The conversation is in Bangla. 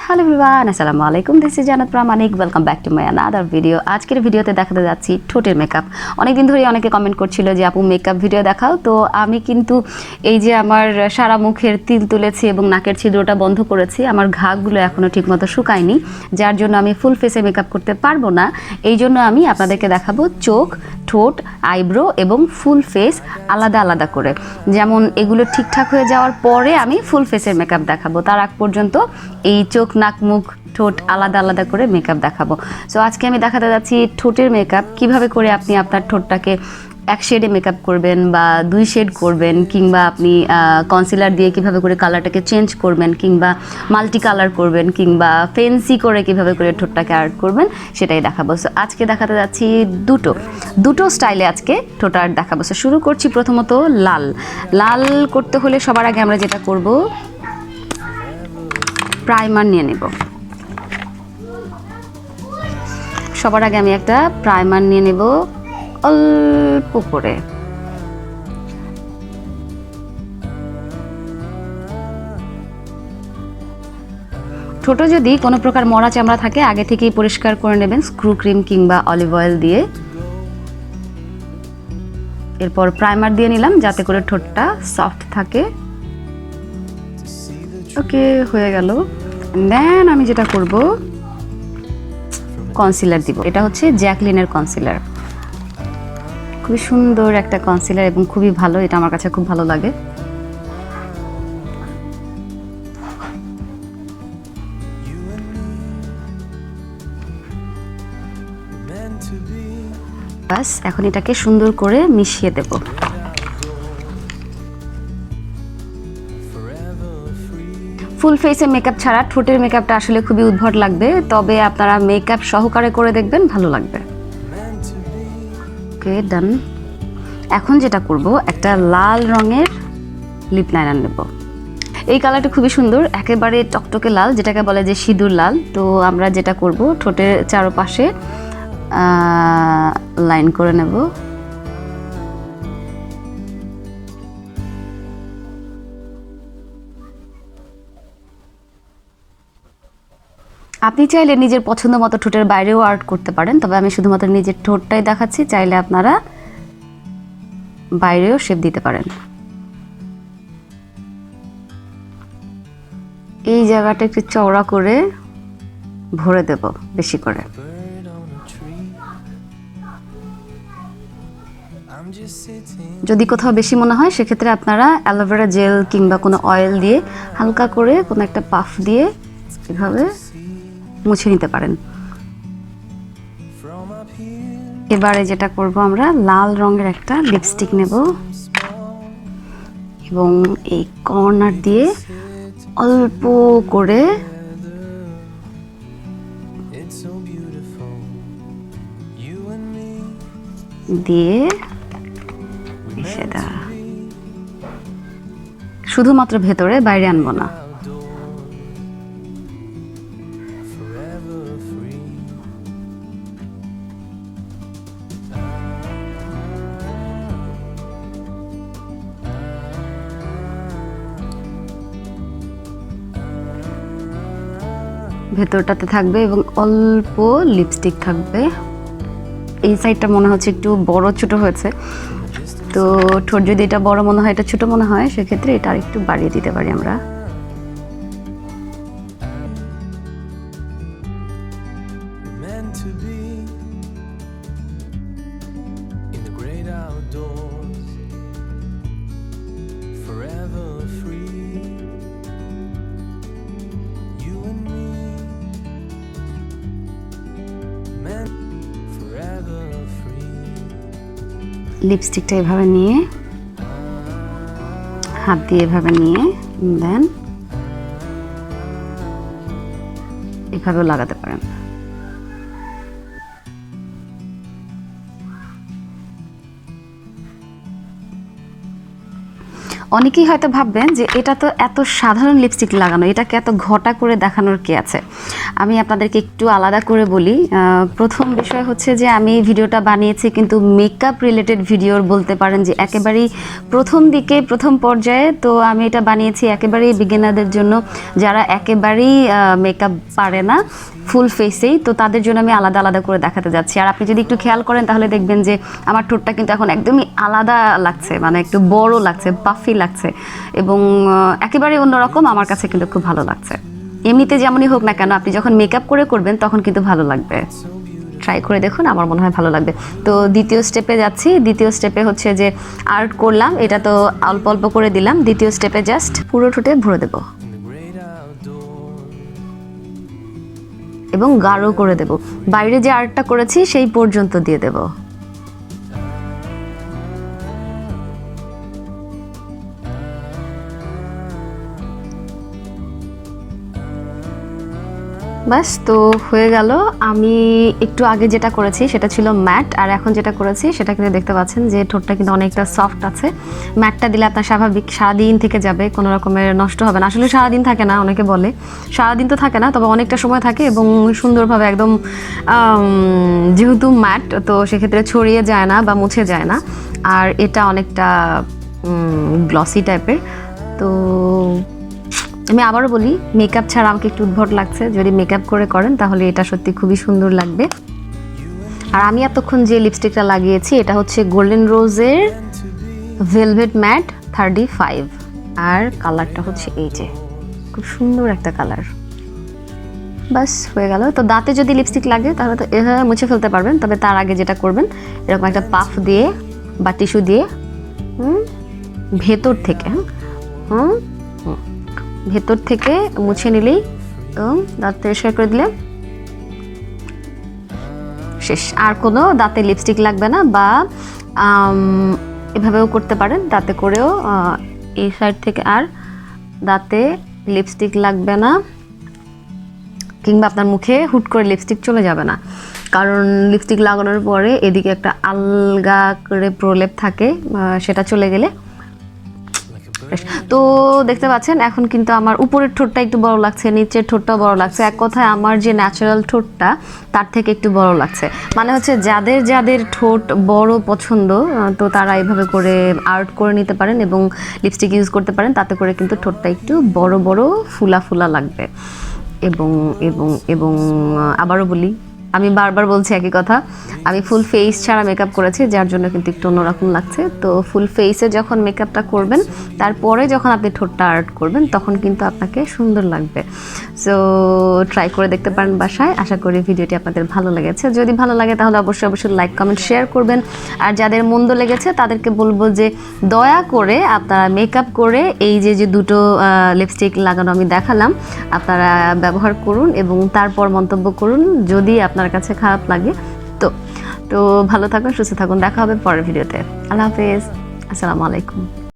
হ্যালো এভরিওয়ান, আসসালামু আলাইকুম। This is Jannat Pramanik. Welcome back to my another video. আজকের ভিডিওতে দেখাতে যাচ্ছি ঠোঁটের মেকআপ। অনেকদিন ধরে অনেকে কমেন্ট করছিল যে আপু মেকআপ ভিডিও দেখাও। তো আমি কিন্তু এই যে আমার সারা মুখের তিল তুলেছি এবং নাকের ছিদ্রটা বন্ধ করেছি, আমার ঘাগুলো এখনও ঠিকমতো শুকায়নি, যার জন্য আমি ফুল ফেসে মেকআপ করতে পারবো না। এই জন্য আমি আপনাদেরকে দেখাবো চোখ, ঠোঁট, আইব্রো এবং ফুল ফেস আলাদা আলাদা করে। যেমন এগুলো ঠিকঠাক হয়ে যাওয়ার পরে আমি ফুল ফেসের মেকআপ দেখাবো, তার আগ পর্যন্ত এই চোখ, নাক, মুখ, ঠোঁট আলাদা আলাদা করে মেকআপ দেখাবো। সো আজকে আমি দেখাতে যাচ্ছি ঠোঁটের মেকআপ, কিভাবে করে আপনি আপনার ঠোঁটটাকে এক শেডে মেকআপ করবেন বা 2 শেড করবেন, কিংবা আপনি কনসিলার দিয়ে কিভাবে করে কালারটাকে চেঞ্জ করবেন, কিংবা মাল্টি কালার করবেন, কিংবা ফেন্সি করে কিভাবে করে ঠোঁটটাকে আর্ট করবেন, সেটাই দেখাবো। সো আজকে দেখাতে যাচ্ছি দুটো স্টাইলে আজকে ঠোঁট আর্ট দেখাবো। সো শুরু করছি প্রথমত লাল করতে হলে সবার আগে আমরা যেটা করব, প্রাইমার নিয়ে নেব। সবার আগে আমি একটা প্রাইমার নিয়ে নেব অল্প করে। ঠোঁটে যদি কোনো প্রকার মরা চামড়া থাকে আগে থেকেই পরিষ্কার করে নেবেন স্ক্রু ক্রিম কিংবা অলিভ অয়েল দিয়ে। এরপর প্রাইমার দিয়ে নিলাম যাতে করে ঠোঁটটা সফট থাকে। ওকে, হয়ে গেল। দেন আমি যেটা করব, কনসিলার দিব। এটা হচ্ছে জ্যাকলিনের কনসিলার, খুবই সুন্দর একটা কনসিলার এবং খুবই ভালো, এটা আমার কাছে খুব ভালো লাগে। বাস, এখন এটাকে সুন্দর করে মিশিয়ে দেব। ফুল ফেসে মেকআপ ছাড়া ঠোঁটের মেকআপটা আসলে খুবই উদ্ভট লাগবে, তবে আপনারা মেকআপ সহকারে করে দেখবেন, ভালো লাগবে। ওকে, ডান। এখন যেটা করব, একটা লাল রঙের লিপ লাইনার নেব। এই কালারটা খুবই সুন্দর, একেবারে টকটকে লাল, যেটাকে বলে যে সিঁদুর লাল। তো আমরা যেটা করব, ঠোঁটের চারপাশে লাইন করে নেব। আপনি চাইলে নিজের পছন্দ মতো ঠোঁটের বাইরেও আর্ট করতে পারেন, তবে আমি শুধুমাত্র নিজের ঠোঁটটাই দেখাচ্ছি, চাইলে আপনারা বাইরেও শেপ দিতে পারেন। এই জায়গাটা একটু চওড়া করে ভরে দেব বেশি করে। যদি কোথাও বেশি মনে হয় সেক্ষেত্রে আপনারা অ্যালোভেরা জেল কিংবা কোনো অয়েল দিয়ে হালকা করে কোনো একটা পাফ দিয়ে এভাবে মুছে নিতে পারেন। এবারে যেটা করব, আমরা লাল রঙের একটা লিপস্টিক নেব এবং এই কর্নার দিয়ে অল্প করে দিয়ে সেটা শুধুমাত্র ভেতরে, বাইরে আনবো না। ভেতরটাতে থাকবে এবং অল্প লিপস্টিক থাকবে। এই সাইডটা মনে হচ্ছে একটু বড় ছোট হয়েছে, তো ঠোঁট যদি এটা বড় মনে হয়, এটা ছোট মনে হয়, সেক্ষেত্রে এটা আর একটু বাড়িয়ে দিতে পারি আমরা। লিপস্টিকটা এভাবে নিয়ে, হাত দিয়ে এভাবে নিয়ে, দেন এভাবেও লাগাতে পারেন। অনেকেই হয়তো ভাববেন যে এটা তো এত সাধারণ লিপস্টিক লাগানো, এটাকে এত ঘটা করে দেখানোর কি আছে। আমি আপনাদেরকে একটু আলাদা করে বলি। প্রথম বিষয় হচ্ছে যে আমি ভিডিওটা বানিয়েছি কিন্তু মেকআপ রিলেটেড ভিডিওর বলতে পারেন যে একেবারেই প্রথম দিকে, প্রথম পর্যায়ে। তো আমি এটা বানিয়েছি একেবারেই বিগিনারদের জন্য, যারা একেবারেই মেকআপ পারে না ফুল ফেসেই, তো তাদের জন্য আমি আলাদা আলাদা করে দেখাতে যাচ্ছি। আর আপনি যদি একটু খেয়াল করেন তাহলে দেখবেন যে আমার ঠোঁটটা কিন্তু এখন একদমই আলাদা লাগছে, মানে একটু বড় লাগছে, পাফি লাগছে এবং একেবারে অন্যরকম। আমার কাছে কিন্তু খুব ভালো লাগছে। এমনিতে যেমনই হোক না কেন, আপনি যখন মেকআপ করে করবেন তখন কিন্তু ভালো লাগবে। ট্রাই করে দেখুন, আমার মনে হয় ভালো লাগবে। তো দ্বিতীয় স্টেপে যাচ্ছি। দ্বিতীয় স্টেপে হচ্ছে যে আর্ট করলাম, এটা তো অল্প অল্প করে দিলাম। দ্বিতীয় স্টেপে জাস্ট পুরো ঠোঁটে ভরে দেবো এবং গাঢ় করে দেব। বাইরে যে আর্টটা করেছি সেই পর্যন্ত দিয়ে দেব। বাস, তো হয়ে গেল। আমি একটু আগে যেটা করেছি সেটা ছিল ম্যাট, আর এখন যেটা করেছি সেটা কিন্তু দেখতে পাচ্ছেন যে ঠোঁটটা কিন্তু অনেকটা সফট আছে। ম্যাটটা দিলে আপনার স্বাভাবিক সারাদিন থেকে যাবে, কোনো রকমের নষ্ট হবে না। আসলে সারাদিন থাকে না, অনেকে বলে সারাদিন তো থাকে না, তবে অনেকটা সময় থাকে এবং সুন্দরভাবে একদম, যেহেতু ম্যাট তো সেক্ষেত্রে ছড়িয়ে যায় না বা মুছে যায় না। আর এটা অনেকটা গ্লসি টাইপের। তো আমি আবারও বলি, মেকআপ ছাড়া আমাকে একটু উদ্ভট লাগছে। যদি মেকআপ করে করেন তাহলে এটা সত্যি খুবই সুন্দর লাগবে। আর আমি এতক্ষণ যে লিপস্টিকটা লাগিয়েছি এটা হচ্ছে গোল্ডেন রোজের ভেলভেট ম্যাট 35, আর কালারটা হচ্ছে এই যে, খুব সুন্দর একটা কালার। বাস হয়ে গেল। তো দাঁতে যদি লিপস্টিক লাগে তাহলে তো এভাবে মুছে ফেলতে পারবেন, তবে তার আগে যেটা করবেন, এরকম একটা পাফ দিয়ে বা টিস্যু দিয়ে ভেতর থেকে ভেতর থেকে মুছে নিলেই, দাঁত পরিষ্কার করে দিলে শেষ। আর কোনো দাঁতে লিপস্টিক লাগবে না। বা এভাবেও করতে পারেন, দাঁতে করেও এই সাইড থেকে আর দাঁতে লিপস্টিক লাগবে না, কিংবা আপনার মুখে হুট করে লিপস্টিক চলে যাবে না। কারণ লিপস্টিক লাগানোর পরে এদিকে একটা আলগা করে প্রলেপ থাকে, সেটা চলে গেলে। তো দেখতে পাচ্ছেন এখন কিন্তু আমার উপরের ঠোঁটটা একটু বড় লাগছে, নিচের ঠোঁটটাও বড় লাগছে। এক কথায় আমার যে ন্যাচারাল ঠোঁটটা তার থেকে একটু বড় লাগছে। মানে হচ্ছে যাদের যাদের ঠোঁট বড় পছন্দ, তো তারা এইভাবে করে আর্ট করে নিতে পারেন এবং লিপস্টিক ইউজ করতে পারেন। তাতে করে কিন্তু ঠোঁটটা একটু বড় বড় ফুলা ফুলা লাগবে। এবং এবং এবং আবারও বলি, আমি বারবার বলছি একই কথা, আমি ফুল ফেস ছাড়া মেকআপ করেছি, যার জন্য কিন্তু একটু অন্যরকম লাগছে। তো ফুল ফেসে যখন মেকআপটা করবেন, তারপরে যখন আপনি ঠোঁটটা আর্ট করবেন, তখন কিন্তু আপনাকে সুন্দর লাগবে। সো ট্রাই করে দেখতে পারেন বাসায়। আশা করি ভিডিওটি আপনাদের ভালো লেগেছে। যদি ভালো লাগে তাহলে অবশ্যই অবশ্যই লাইক, কমেন্ট, শেয়ার করবেন। আর যাদের মন্দ লেগেছে তাদেরকে বলবো যে দয়া করে আপনারা মেকআপ করে এই যে যে দুটো লিপস্টিক লাগানো আমি দেখালাম, আপনারা ব্যবহার করুন এবং তারপর মন্তব্য করুন যদি আপনার কাছে খারাপ লাগে। তো ভালো থাকুন, সুস্থ থাকুন, দেখা হবে পরের ভিডিওতে। আল্লাহ হাফেজ, আসসালামু আলাইকুম।